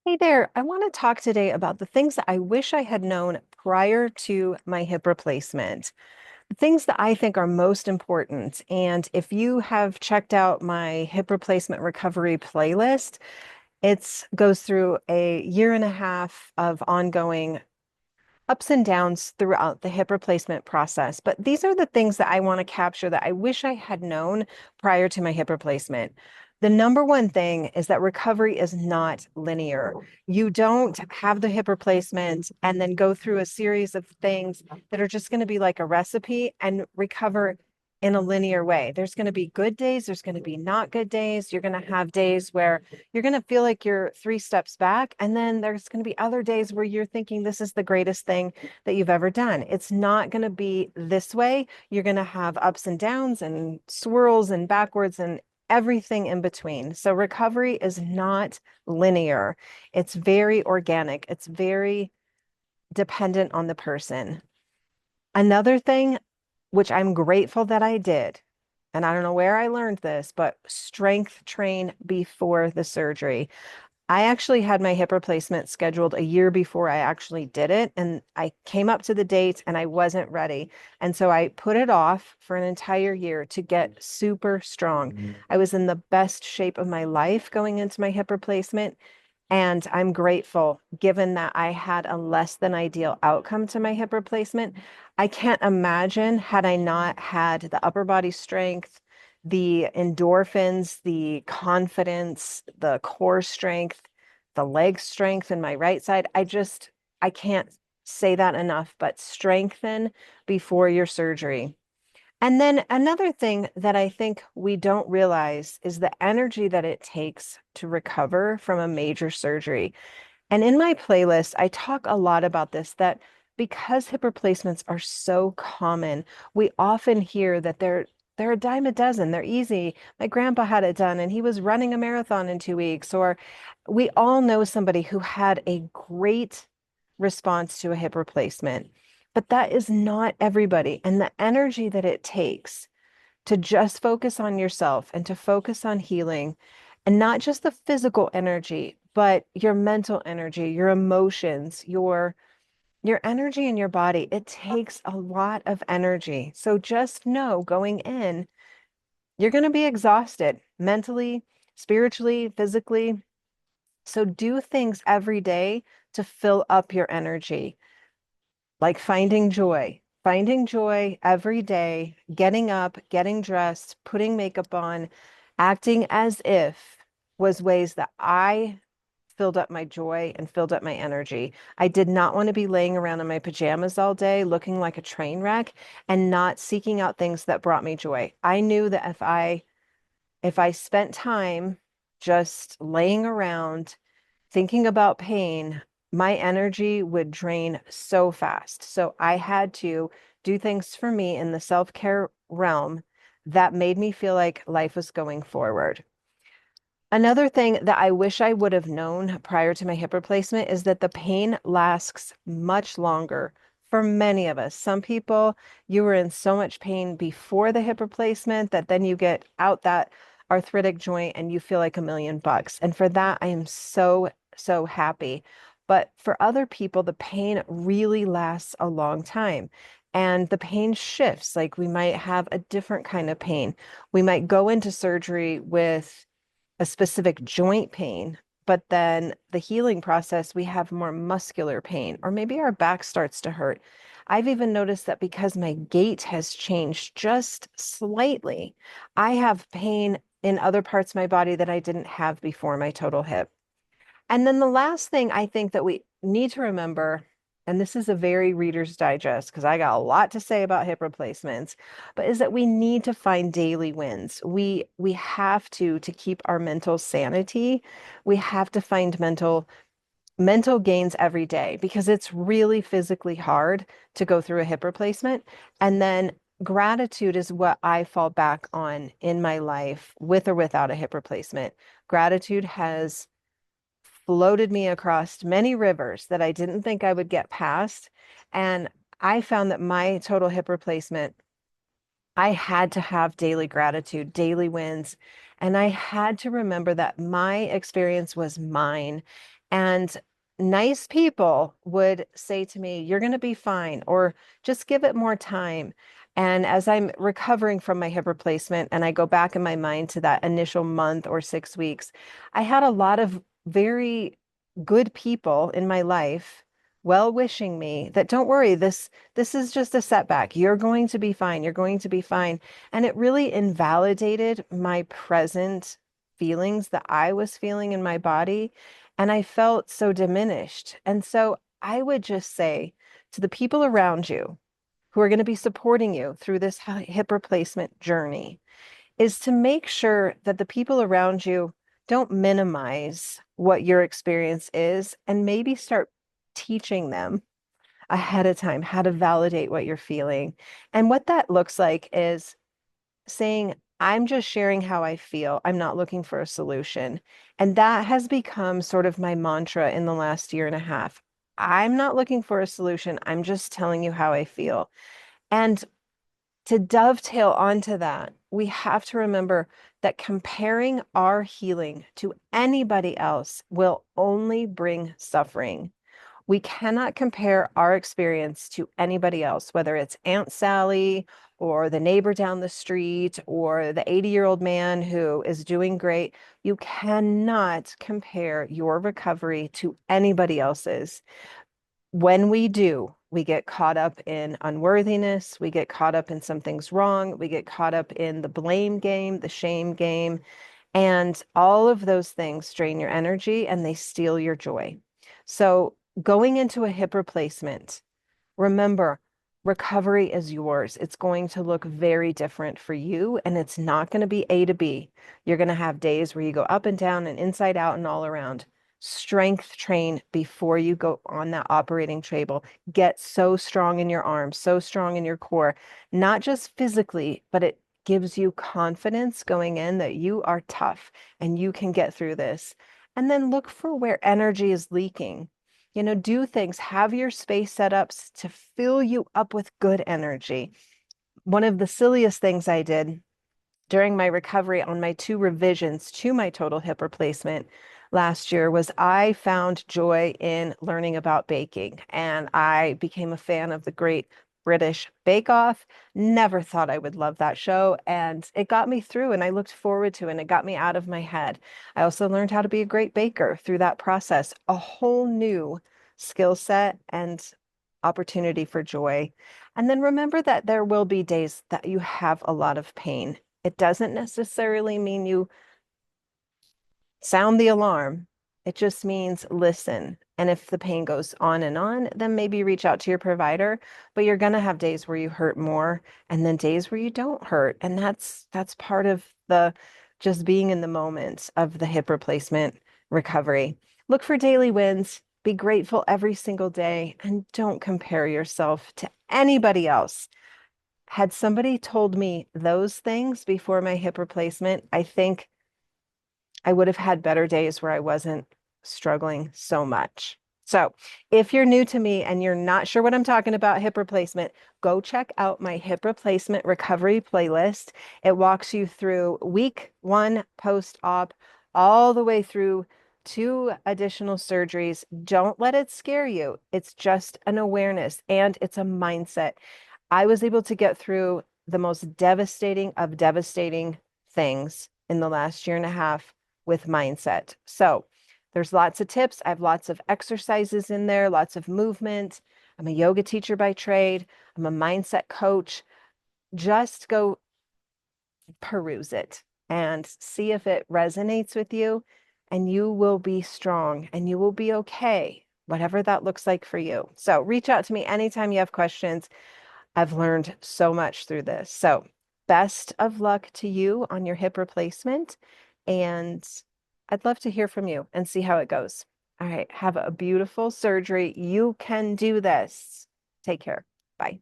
Hey there, I want to talk today about the things that I wish I had known prior to my hip replacement. The things that I think are most important. And if you have checked out my hip replacement recovery playlist, it goes through a year and a half of ongoing ups and downs throughout the hip replacement process. But these are the things that I want to capture that I wish I had known prior to my hip replacement. The number one thing is that recovery is not linear. You don't have the hip replacement and then go through a series of things that are just going to be like a recipe and recover in a linear way. There's going to be good days, there's going to be not good days. You're going to have days where you're going to feel like you're three steps back. And then there's going to be other days where you're thinking this is the greatest thing that you've ever done. It's not going to be this way. You're going to have ups and downs and swirls and backwards and everything in between. So recovery is not linear. It's very organic. It's very dependent on the person. Another thing, which I'm grateful that I did, and I don't know where I learned this, but strength train before the surgery. I actually had my hip replacement scheduled a year before I actually did it. And I came up to the date and I wasn't ready. And so I put it off for an entire year to get super strong. I was in the best shape of my life going into my hip replacement. And I'm grateful, given that I had a less than ideal outcome to my hip replacement. I can't imagine had I not had the upper body strength, the endorphins, the confidence, the core strength, the leg strength in my right side. I can't say that enough, but strengthen before your surgery. And then another thing that I think we don't realize is the energy that it takes to recover from a major surgery. And in my playlist, I talk a lot about this that because hip replacements are so common, we often hear that they're a dime a dozen. They're easy. My grandpa had it done and he was running a marathon in 2 weeks. Or we all know somebody who had a great response to a hip replacement. But that is not everybody. And the energy that it takes to just focus on yourself and to focus on healing and not just the physical energy, but your mental energy, your emotions, your energy in your body. It takes a lot of energy. So just know going in, you're going to be exhausted mentally, spiritually, physically. So do things every day to fill up your energy, like finding joy every day, getting up, getting dressed, putting makeup on, acting as if was ways that I filled up my joy and filled up my energy. I did not want to be laying around in my pajamas all day looking like a train wreck and not seeking out things that brought me joy. I knew that if I spent time just laying around thinking about pain, my energy would drain so fast. So I had to do things for me in the self-care realm that made me feel like life was going forward. Another thing that I wish I would have known prior to my hip replacement is that the pain lasts much longer for many of us. Some people, you were in so much pain before the hip replacement that then you get out that arthritic joint and you feel like $1,000,000. And for that, I am so, so happy. But for other people, the pain really lasts a long time. And the pain shifts. Like we might have a different kind of pain. We might go into surgery with a specific joint pain, but then the healing process, we have more muscular pain, or maybe our back starts to hurt. I've even noticed that because my gait has changed just slightly, I have pain in other parts of my body that I didn't have before my total hip. And then the last thing I think that we need to remember, and this is a very Reader's Digest because I got a lot to say about hip replacements, but is that we need to find daily wins. We have to keep our mental sanity. We have to find mental gains every day because it's really physically hard to go through a hip replacement. And then gratitude is what I fall back on in my life with or without a hip replacement. Gratitude has floated me across many rivers that I didn't think I would get past. And I found that my total hip replacement, I had to have daily gratitude, daily wins. And I had to remember that my experience was mine And nice people would say to me, "You're going to be fine," or "just give it more time." And as I'm recovering from my hip replacement and I go back in my mind to that initial month or 6 weeks, I had a lot of very good people in my life well wishing me that don't worry, this is just a setback. You're going to be fine. You're going to be fine. And it really invalidated my present feelings that I was feeling in my body. And I felt so diminished. And so I would just say to the people around you who are going to be supporting you through this hip replacement journey is to make sure that the people around you don't minimize what your experience is and maybe start teaching them ahead of time how to validate what you're feeling. And what that looks like is saying, "I'm just sharing how I feel. I'm not looking for a solution." And that has become sort of my mantra in the last year and a half. I'm not looking for a solution. I'm just telling you how I feel. And to dovetail onto that, we have to remember that comparing our healing to anybody else will only bring suffering. We cannot compare our experience to anybody else, whether it's Aunt Sally or the neighbor down the street or the 80-year-old man who is doing great. You cannot compare your recovery to anybody else's. When we do, we get caught up in unworthiness, we get caught up in something's wrong, we get caught up in the blame game, the shame game, and all of those things drain your energy and they steal your joy. So, going into a hip replacement, remember, recovery is yours. It's going to look very different for you, and it's not going to be A to B. You're going to have days where you go up and down and inside out and all around. Strength train before you go on that operating table. Get so strong in your arms, so strong in your core, not just physically, but it gives you confidence going in that you are tough and you can get through this. And then look for where energy is leaking. Do things, have your space setups to fill you up with good energy. One of the silliest things I did during my recovery on my 2 revisions to my total hip replacement last year was I found joy in learning about baking. And I became a fan of the Great British Bake Off. Never thought I would love that show. And it got me through and I looked forward to it and it got me out of my head. I also learned how to be a great baker through that process, a whole new skill set and opportunity for joy. And then remember that there will be days that you have a lot of pain. It doesn't necessarily mean you sound the alarm. It just means listen. And if the pain goes on, then maybe reach out to your provider. But you're going to have days where you hurt more and then days where you don't hurt. And that's part of the just being in the moment of the hip replacement recovery. Look for daily wins. Be grateful every single day and don't compare yourself to anybody else. Had somebody told me those things before my hip replacement, I think I would have had better days where I wasn't struggling so much. So, if you're new to me and you're not sure what I'm talking about, hip replacement, go check out my hip replacement recovery playlist. It walks you through week 1 post-op all the way through 2 additional surgeries. Don't let it scare you. It's just an awareness and it's a mindset. I was able to get through the most devastating of devastating things in the last year and a half with mindset. So there's lots of tips. I have lots of exercises in there, lots of movement. I'm a yoga teacher by trade. I'm a mindset coach. Just go peruse it and see if it resonates with you, and you will be strong and you will be okay, whatever that looks like for you. So reach out to me anytime you have questions. I've learned so much through this. So, best of luck to you on your hip replacement. And I'd love to hear from you and see how it goes. All right. Have a beautiful surgery. You can do this. Take care. Bye.